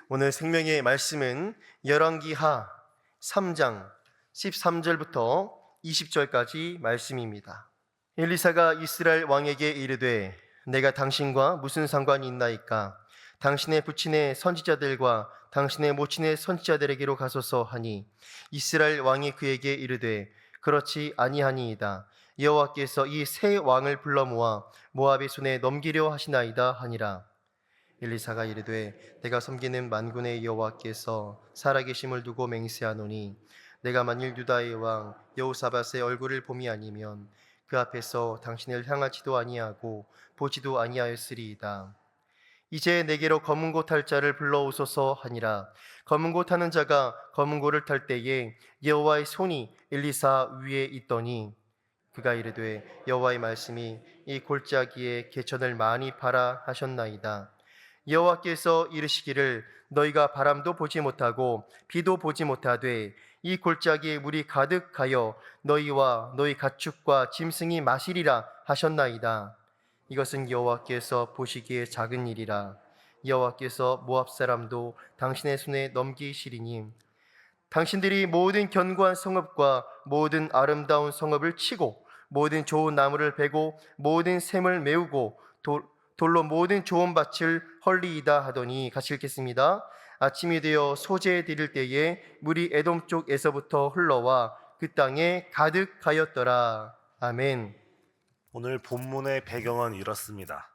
오늘 생명의 말씀은 열왕기하 3장 13절부터 20절까지 말씀입니다. 엘리사가 이스라엘 왕에게 이르되 내가 당신과 무슨 상관이 있나이까? 당신의 부친의 선지자들과 당신의 모친의 선지자들에게로 가소서 하니 이스라엘 왕이 그에게 이르되 그렇지 아니하니이다. 여호와께서 이 세 왕을 불러 모아 모압의 손에 넘기려 하시나이다 하니라. 엘리사가 이르되 내가 섬기는 만군의 여호와께서 살아계심을 두고 맹세하노니 내가 만일 유다의 왕 여호사밧의 얼굴을 봄이 아니면 그 앞에서 당신을 향하지도 아니하고 보지도 아니하였으리이다. 이제 내게로 검은고 탈 자를 불러오소서 하니라. 검은고 타는 자가 검은고를 탈 때에 여호와의 손이 엘리사 위에 있더니 그가 이르되 여호와의 말씀이 이 골짜기에 개천을 많이 파라 하셨나이다. 여호와께서 이르시기를 너희가 바람도 보지 못하고 비도 보지 못하되 이 골짜기에 물이 가득하여 너희와 너희 가축과 짐승이 마시리라 하셨나이다. 이것은 여호와께서 보시기에 작은 일이라. 여호와께서 모압 사람도 당신의 손에 넘기시리니 당신들이 모든 견고한 성읍과 모든 아름다운 성읍을 치고 모든 좋은 나무를 베고 모든 샘을 메우고 돌로 모든 좋은 밭을 헐리이다 하더니 같이 읽겠습니다. 아침이 되어 소재 드릴 때에 물이 에돔 쪽에서부터 흘러와 그 땅에 가득하였더라. 아멘. 오늘 본문의 배경은 이렇습니다.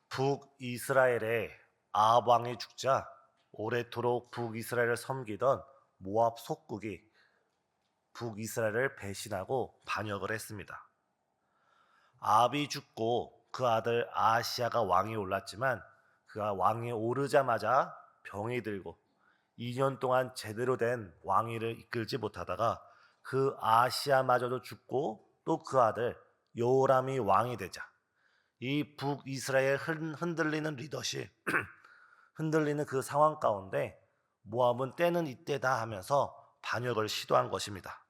북이스라엘의 아합 왕이 죽자 오래도록 북이스라엘을 섬기던 모압 속국이 북이스라엘을 배신하고 반역을 했습니다. 아합이 죽고 그 아들 아하시아가 왕이 올랐지만 그가 왕에 오르자마자 병이 들고 2년 동안 제대로 된 왕위를 이끌지 못하다가 그 아하시아마저도 죽고 또 그 아들 여호람이 왕이 되자 이 북이스라엘 흔들리는 리더십 흔들리는 그 상황 가운데 모압은 때는 이때다 하면서 반역을 시도한 것입니다.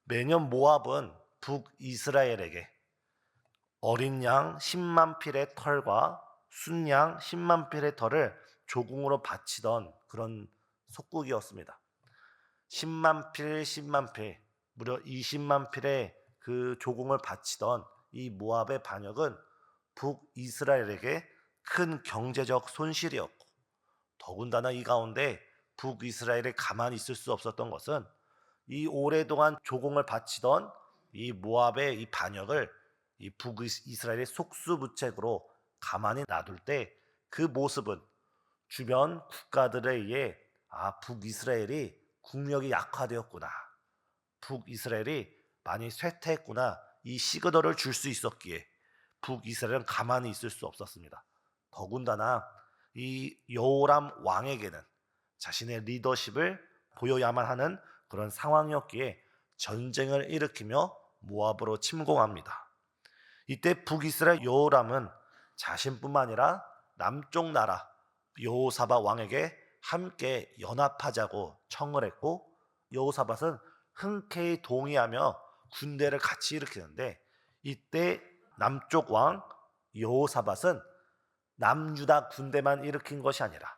매년 모압은 북이스라엘에게 어린 양 10만 필의 털과 순양 10만 필의 털을 조공으로 바치던 그런 속국이었습니다. 10만 필, 10만 필, 무려 20만 필의 그 조공을 바치던 이 모압의 반역은 북이스라엘에게 큰 경제적 손실이었고 더군다나 이 가운데 북이스라엘이 가만히 있을 수 없었던 것은 이 오랫동안 조공을 바치던 이 모압의 이 반역을 이 북이스라엘의 속수무책으로 가만히 놔둘 때 그 모습은 주변 국가들에 의해 북이스라엘이 국력이 약화되었구나, 북이스라엘이 많이 쇠퇴했구나, 이 시그널을 줄 수 있었기에 북이스라엘은 가만히 있을 수 없었습니다. 더군다나 이 여호람 왕에게는 자신의 리더십을 보여야만 하는 그런 상황이었기에 전쟁을 일으키며 모압으로 침공합니다. 이때 북이스라엘 여호람은 자신뿐만 아니라 남쪽 나라 여호사밧 왕에게 함께 연합하자고 청을 했고 여호사밧은 흔쾌히 동의하며 군대를 같이 일으키는데 이때 남쪽 왕 여호사밧은 남유다 군대만 일으킨 것이 아니라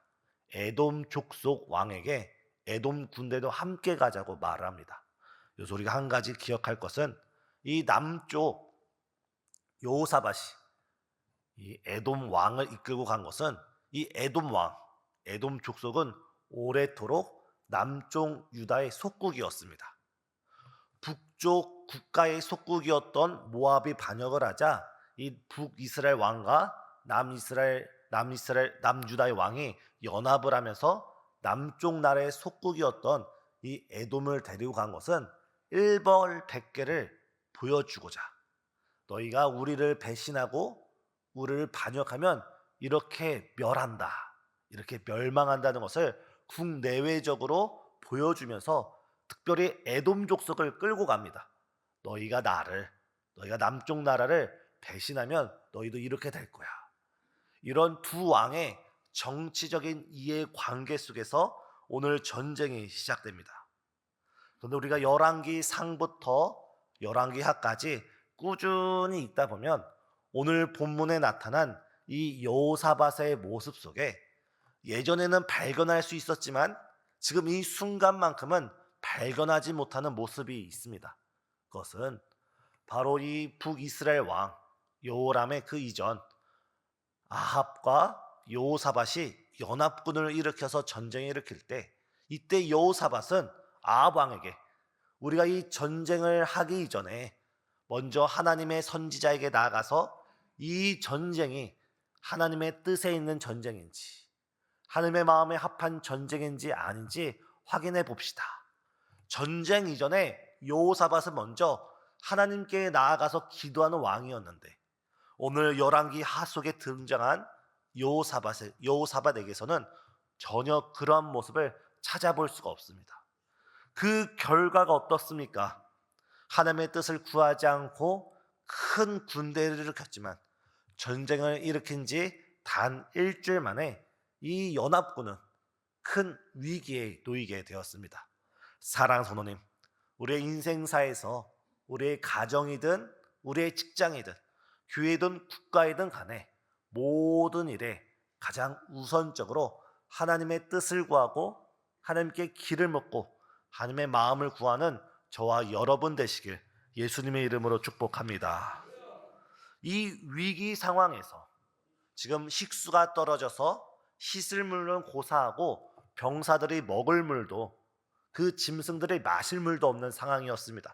에돔 족속 왕에게 에돔 군대도 함께 가자고 말을 합니다. 그래서 우리가 한 가지 기억할 것은 이 남쪽 여호사밧이 이 에돔 왕을 이끌고 간 것은 이 에돔 왕, 에돔 족속은 오래도록 남쪽 유다의 속국이었습니다. 북쪽 국가의 속국이었던 모압이 반역을 하자 이 북이스라엘 왕과 남유다의 왕이 연합을 하면서 남쪽 나라의 속국이었던 이 에돔을 데리고 간 것은 일벌백계를 보여주고자 너희가 우리를 배신하고 우리를 반역하면 이렇게 멸한다, 이렇게 멸망한다는 것을 국내외적으로 보여주면서 특별히 에돔 족속을 끌고 갑니다. 너희가 남쪽 나라를 배신하면 너희도 이렇게 될 거야. 이런 두 왕의 정치적인 이해관계 속에서 오늘 전쟁이 시작됩니다. 그런데 우리가 열왕기 상부터 열왕기 하까지 꾸준히 읽다 보면 오늘 본문에 나타난 이 여호사밧의 모습 속에 예전에는 발견할 수 있었지만 지금 이 순간만큼은 발견하지 못하는 모습이 있습니다. 그것은 바로 이 북이스라엘 왕 여호람의 그 이전 아합과 여호사밧이 연합군을 일으켜서 전쟁을 일으킬 때, 이때 여호사밧은 아합 왕에게 우리가 이 전쟁을 하기 이전에 먼저 하나님의 선지자에게 나아가서 이 전쟁이 하나님의 뜻에 있는 전쟁인지 하나님의 마음에 합한 전쟁인지 아닌지 확인해 봅시다. 전쟁 이전에 여호사밧은 먼저 하나님께 나아가서 기도하는 왕이었는데, 오늘 열왕기 하 속에 등장한 여호사밧에게서는 전혀 그러한 모습을 찾아볼 수가 없습니다. 그 결과가 어떻습니까? 하나님의 뜻을 구하지 않고 큰 군대를 일으켰지만 전쟁을 일으킨 지 단 일주일 만에 이 연합군은 큰 위기에 놓이게 되었습니다. 사랑하는 성도님, 우리의 인생사에서 우리의 가정이든 우리의 직장이든 교회든 국가이든 간에 모든 일에 가장 우선적으로 하나님의 뜻을 구하고 하나님께 길을 묻고 하나님의 마음을 구하는 저와 여러분 되시길 예수님의 이름으로 축복합니다. 이 위기 상황에서 지금 식수가 떨어져서 씻을 물은 고사하고 병사들이 먹을 물도, 그 짐승들이 마실 물도 없는 상황이었습니다.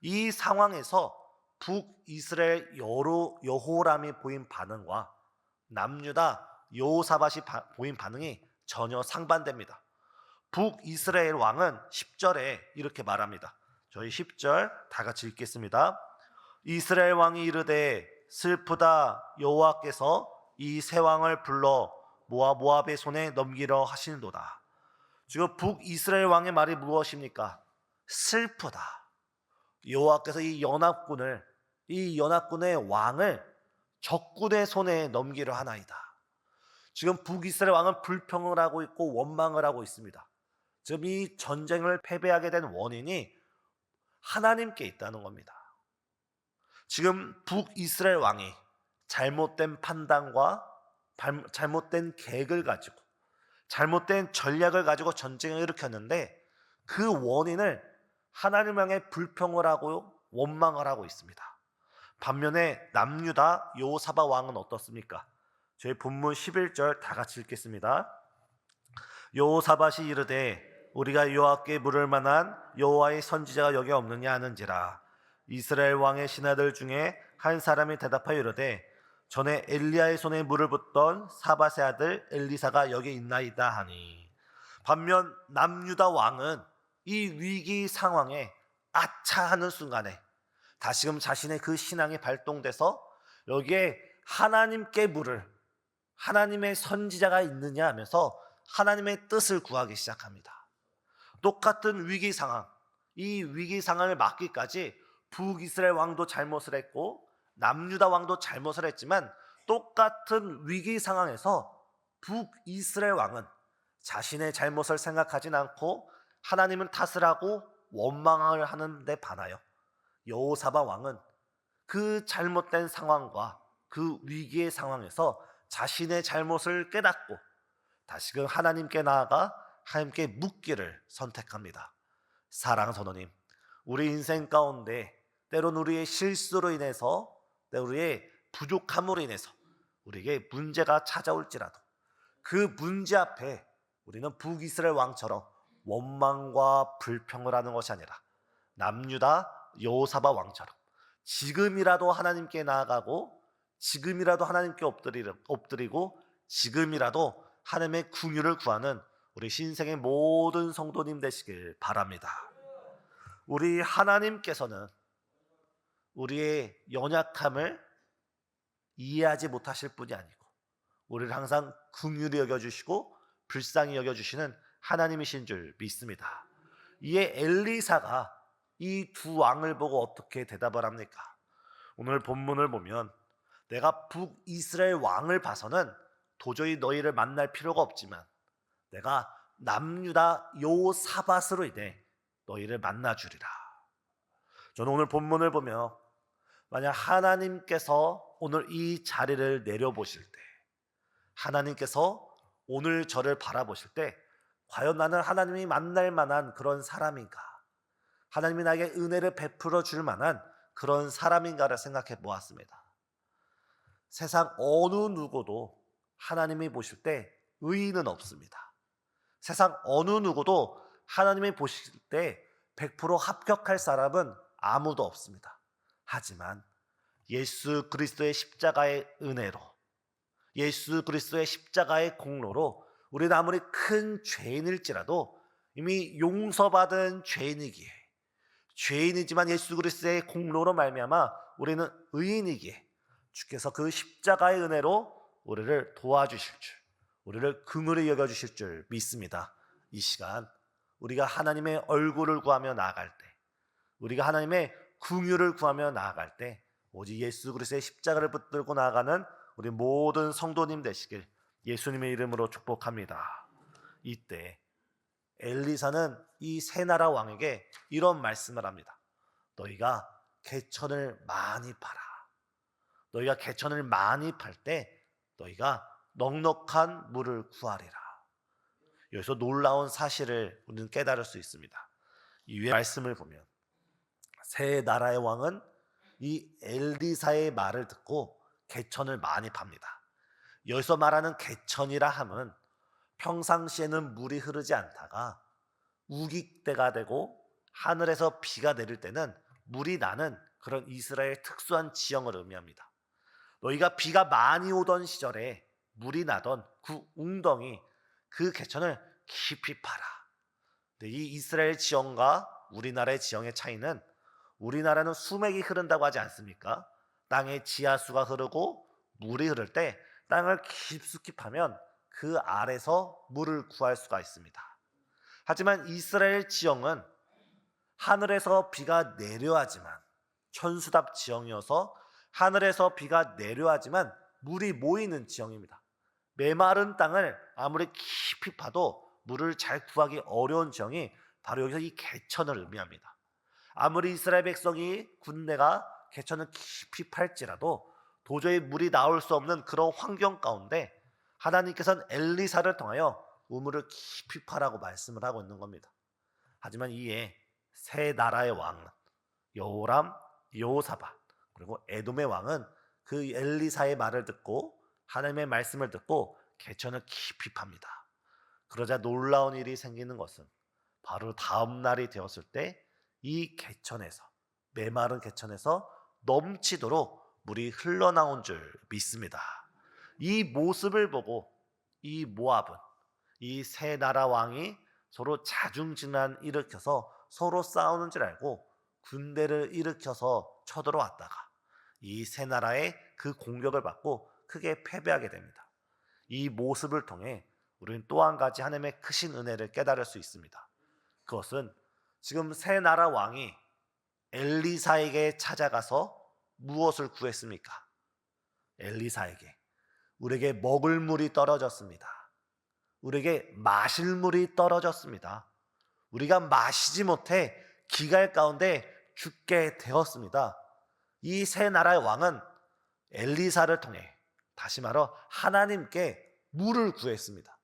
이 상황에서 북이스라엘 여호람이 보인 반응과 남유다 여호사밧이 보인 반응이 전혀 상반됩니다. 북이스라엘 왕은 10절에 이렇게 말합니다. 저희 10절 다 같이 읽겠습니다. 이스라엘 왕이 이르되 슬프다, 여호와께서 이 세 왕을 불러 모압의 손에 넘기려 하시는도다. 지금 북이스라엘 왕의 말이 무엇입니까? 슬프다. 여호와께서 이 연합군의 왕을 적군의 손에 넘기려 하나이다. 지금 북이스라엘 왕은 불평을 하고 있고 원망을 하고 있습니다. 지금 이 전쟁을 패배하게 된 원인이 하나님께 있다는 겁니다. 지금 북이스라엘 왕이 잘못된 판단과 잘못된 계획을 가지고 잘못된 전략을 가지고 전쟁을 일으켰는데, 그 원인을 하나님 향해 불평을 하고 원망을 하고 있습니다. 반면에 남유다 여호사밧 왕은 어떻습니까? 저희 본문 11절 다 같이 읽겠습니다. 여호사밧이 이르되 우리가 여호와께 물을 만한 여호와의 선지자가 여기 없느냐 하는지라. 이스라엘 왕의 신하들 중에 한 사람이 대답하여 이르되 전에 엘리야의 손에 물을 붓던 사밧의 아들 엘리사가 여기 있나이다 하니. 반면 남유다 왕은 이 위기 상황에 아차하는 순간에 다시금 자신의 그 신앙이 발동돼서 여기에 하나님께 물을, 하나님의 선지자가 있느냐 하면서 하나님의 뜻을 구하기 시작합니다. 똑같은 위기 상황, 이 위기 상황을 막기까지 북이스라엘 왕도 잘못을 했고 남유다 왕도 잘못을 했지만, 똑같은 위기 상황에서 북이스라엘 왕은 자신의 잘못을 생각하진 않고 하나님은 탓을 하고 원망을 하는 데 반하여 여호사밧 왕은 그 잘못된 상황과 그 위기의 상황에서 자신의 잘못을 깨닫고 다시금 하나님께 나아가 하나님께 묻기를 선택합니다. 사랑하는 성도님, 우리 인생 가운데 때론 우리의 실수로 인해서, 때론 우리의 부족함으로 인해서 우리에게 문제가 찾아올지라도 그 문제 앞에 우리는 북이스라엘 왕처럼 원망과 불평을 하는 것이 아니라 남유다 여호사밧 왕처럼 지금이라도 하나님께 나아가고 지금이라도 하나님께 엎드리고 지금이라도 하나님의 긍휼을 구하는 우리 신생의 모든 성도님 되시길 바랍니다. 우리 하나님께서는 우리의 연약함을 이해하지 못하실 분이 아니고 우리를 항상 긍휼히 여겨주시고 불쌍히 여겨주시는 하나님이신 줄 믿습니다. 이에 엘리사가 이 두 왕을 보고 어떻게 대답을 합니까? 오늘 본문을 보면 내가 북이스라엘 왕을 봐서는 도저히 너희를 만날 필요가 없지만 내가 남유다 여호사밧으로 인해 너희를 만나주리라. 저는 오늘 본문을 보며 만약 하나님께서 오늘 이 자리를 내려보실 때 하나님께서 오늘 저를 바라보실 때 과연 나는 하나님이 만날 만한 그런 사람인가? 하나님이 나에게 은혜를 베풀어 줄 만한 그런 사람인가를 생각해 보았습니다. 세상 어느 누구도 하나님이 보실 때 의인은 없습니다. 세상 어느 누구도 하나님이 보실 때 100% 합격할 사람은 아무도 없습니다. 하지만 예수 그리스도의 십자가의 은혜로, 예수 그리스도의 십자가의 공로로 우리는 아무리 큰 죄인일지라도 이미 용서받은 죄인이기에, 죄인이지만 예수 그리스도의 공로로 말미암아 우리는 의인이기에 주께서 그 십자가의 은혜로 우리를 도와주실 줄, 우리를 긍휼히 여겨주실 줄 믿습니다. 이 시간 우리가 하나님의 얼굴을 구하며 나아갈 때, 우리가 하나님의 긍휼을 구하며 나아갈 때 오직 예수 그리스도의 십자가를 붙들고 나아가는 우리 모든 성도님 되시길 예수님의 이름으로 축복합니다. 이때 엘리사는 이 세 나라 왕에게 이런 말씀을 합니다. 너희가 개천을 많이 팔아. 너희가 개천을 많이 팔 때 너희가 넉넉한 물을 구하리라. 여기서 놀라운 사실을 우리는 깨달을 수 있습니다. 이 위에 말씀을 보면 세 나라의 왕은 이 엘리사의 말을 듣고 개천을 많이 팝니다. 여기서 말하는 개천이라 함은 평상시에는 물이 흐르지 않다가 우깃때가 되고 하늘에서 비가 내릴 때는 물이 나는 그런 이스라엘 특수한 지형을 의미합니다. 너희가 비가 많이 오던 시절에 물이 나던 그 웅덩이, 그 개천을 깊이 파라. 이 이스라엘 지형과 우리나라의 지형의 차이는, 우리나라는 수맥이 흐른다고 하지 않습니까? 땅에 지하수가 흐르고 물이 흐를 때 땅을 깊숙이 파면 그 아래서 물을 구할 수가 있습니다. 하지만 이스라엘 지형은 하늘에서 비가 내려야지만, 천수답 지형이어서 하늘에서 비가 내려야지만 물이 모이는 지형입니다. 메마른 땅을 아무리 깊이 파도 물을 잘 구하기 어려운 지형이 바로 여기서 이 개천을 의미합니다. 아무리 이스라엘 백성이, 군대가 개천을 깊이 팔지라도 도저히 물이 나올 수 없는 그런 환경 가운데 하나님께서는 엘리사를 통하여 우물을 깊이 파라고 말씀을 하고 있는 겁니다. 하지만 이에 세 나라의 왕 여호람, 여호사밧 그리고 에돔의 왕은 그 엘리사의 말을 듣고, 하나님의 말씀을 듣고 개천을 깊이 팝니다. 그러자 놀라운 일이 생기는 것은 바로 다음 날이 되었을 때 이 개천에서, 메마른 개천에서 넘치도록 물이 흘러나온 줄 믿습니다. 이 모습을 보고 이 모압은, 이 세 나라 왕이 서로 자중진환 일으켜서 서로 싸우는 줄 알고 군대를 일으켜서 쳐들어왔다가 이 세 나라의 그 공격을 받고 크게 패배하게 됩니다. 이 모습을 통해 우리는 또 한 가지 하나님의 크신 은혜를 깨달을 수 있습니다. 그것은 지금 세 나라 왕이 엘리사에게 찾아가서 무엇을 구했습니까? 엘리사에게 우리에게 먹을 물이 떨어졌습니다. 우리에게 마실 물이 떨어졌습니다. 우리가 마시지 못해 기갈 가운데 죽게 되었습니다. 이 세 나라의 왕은 엘리사를 통해, 다시 말해 하나님께 물을 구했습니다.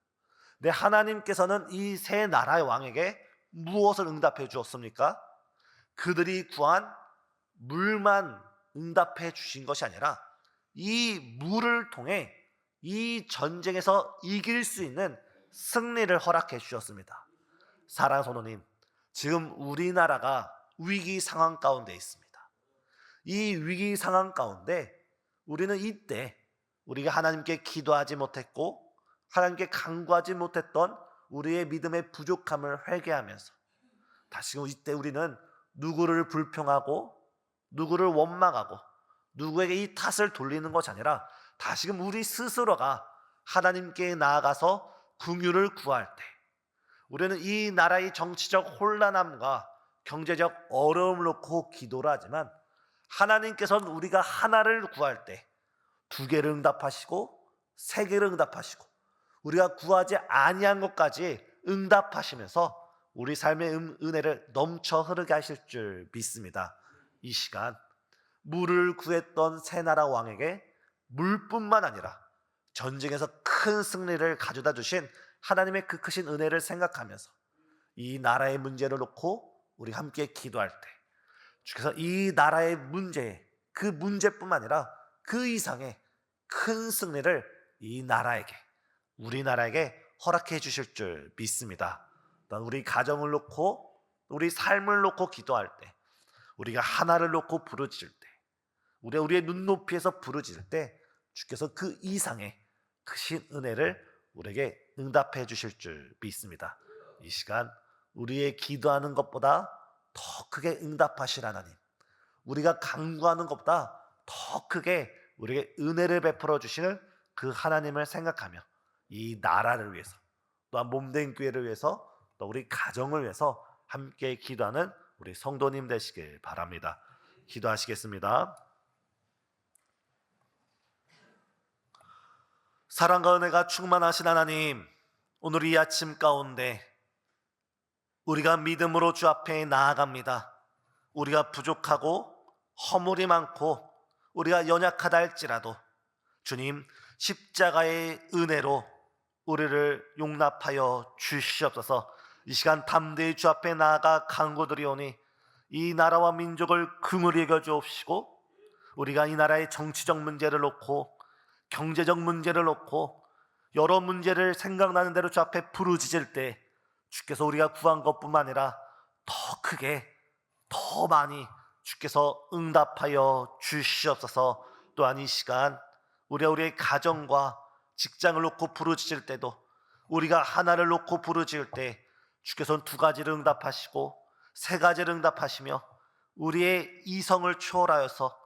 근데 하나님께서는 이 세 나라의 왕에게 무엇을 응답해 주었습니까? 그들이 구한 물만 응답해 주신 것이 아니라 이 물을 통해 이 전쟁에서 이길 수 있는 승리를 허락해 주셨습니다. 사랑하는 성도님, 지금 우리나라가 위기 상황 가운데 있습니다. 이 위기 상황 가운데 우리는 이때 우리가 하나님께 기도하지 못했고 하나님께 간구하지 못했던 우리의 믿음의 부족함을 회개하면서 다시금 이때 우리는 누구를 불평하고 누구를 원망하고 누구에게 이 탓을 돌리는 것이 아니라 다시금 우리 스스로가 하나님께 나아가서 긍휼을 구할 때, 우리는 이 나라의 정치적 혼란함과 경제적 어려움을 놓고 기도를 하지만 하나님께서는 우리가 하나를 구할 때 두 개를 응답하시고 세 개를 응답하시고 우리가 구하지 아니한 것까지 응답하시면서 우리 삶의 은혜를 넘쳐 흐르게 하실 줄 믿습니다. 이 시간 물을 구했던 세 나라 왕에게 물뿐만 아니라 전쟁에서 큰 승리를 가져다 주신 하나님의 그 크신 은혜를 생각하면서 이 나라의 문제를 놓고 우리 함께 기도할 때 주께서 이 나라의 문제, 그 문제뿐만 아니라 그 이상의 큰 승리를 이 나라에게, 우리나라에게 허락해 주실 줄 믿습니다. 또한 우리 가정을 놓고 우리 삶을 놓고 기도할 때, 우리가 하나를 놓고 부르짖을 때, 우리의 눈높이에서 부르짖을 때 주께서 그 이상의 크신 은혜를 우리에게 응답해 주실 줄 믿습니다. 이 시간 우리의 기도하는 것보다 더 크게 응답하실 하나님, 우리가 간구하는 것보다 더 크게 우리에게 은혜를 베풀어 주시는 그 하나님을 생각하며 이 나라를 위해서, 또한 몸된 교회를 위해서, 또 우리 가정을 위해서 함께 기도하는 우리 성도님 되시길 바랍니다. 기도하시겠습니다. 사랑과 은혜가 충만하신 하나님, 오늘 이 아침 가운데 우리가 믿음으로 주 앞에 나아갑니다. 우리가 부족하고 허물이 많고 우리가 연약하다 할지라도 주님 십자가의 은혜로 우리를 용납하여 주시옵소서. 이 시간 담대히 주 앞에 나아가 간구드리오니 이 나라와 민족을 긍휼히 여겨 주옵시고, 우리가 이 나라의 정치적 문제를 놓고 경제적 문제를 놓고 여러 문제를 생각나는 대로 주 앞에 부르짖을 때 주께서 우리가 구한 것뿐만 아니라 더 크게 더 많이 주께서 응답하여 주시옵소서. 또한 이 시간 우리의 가정과 직장을 놓고 부르짖을 때도, 우리가 하나를 놓고 부르짖을 때 주께서는 두 가지를 응답하시고 세 가지를 응답하시며 우리의 이성을 초월하여서,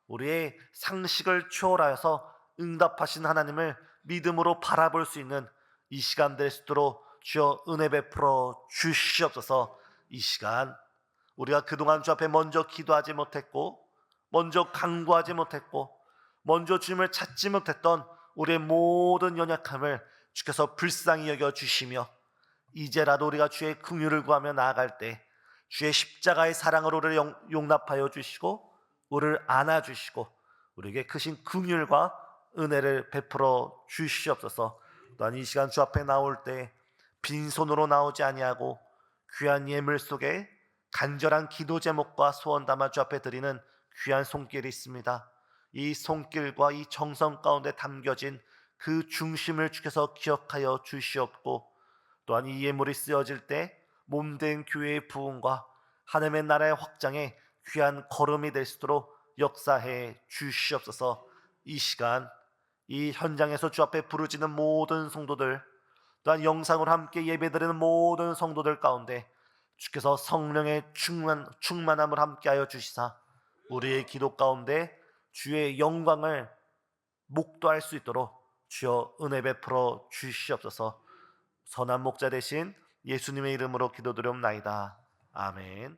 우리의 상식을 초월하여서 응답하신 하나님을 믿음으로 바라볼 수 있는 이 시간 될 수 있도록 주여 은혜 베풀어 주시옵소서. 이 시간 우리가 그동안 주 앞에 먼저 기도하지 못했고, 먼저 간구하지 못했고, 먼저 주님을 찾지 못했던 우리의 모든 연약함을 주께서 불쌍히 여겨 주시며, 이제라도 우리가 주의 긍휼을 구하며 나아갈 때 주의 십자가의 사랑으로 우리를 용납하여 주시고 우리를 안아주시고 우리에게 크신 긍휼과 은혜를 베풀어 주시옵소서. 또한 이 시간 주 앞에 나올 때 빈손으로 나오지 아니하고 귀한 예물 속에 간절한 기도 제목과 소원 담아 주 앞에 드리는 귀한 손길이 있습니다. 이 손길과 이 정성 가운데 담겨진 그 중심을 주께서 기억하여 주시옵고, 또한 이 예물이 쓰여질 때 몸된 교회의 부흥과 하나님의 나라의 확장에 귀한 걸음이 될 수 있도록 역사해 주시옵소서. 이 시간 이 현장에서 주 앞에 부르짖는 모든 성도들, 또한 영상으로 함께 예배드리는 모든 성도들 가운데 주께서 성령의 충만함을 함께하여 주시사 우리의 기도 가운데 주의 영광을 목도할 수 있도록 주여 은혜 베풀어 주시옵소서. 선한 목자 되신 예수님의 이름으로 기도드리옵나이다. 아멘.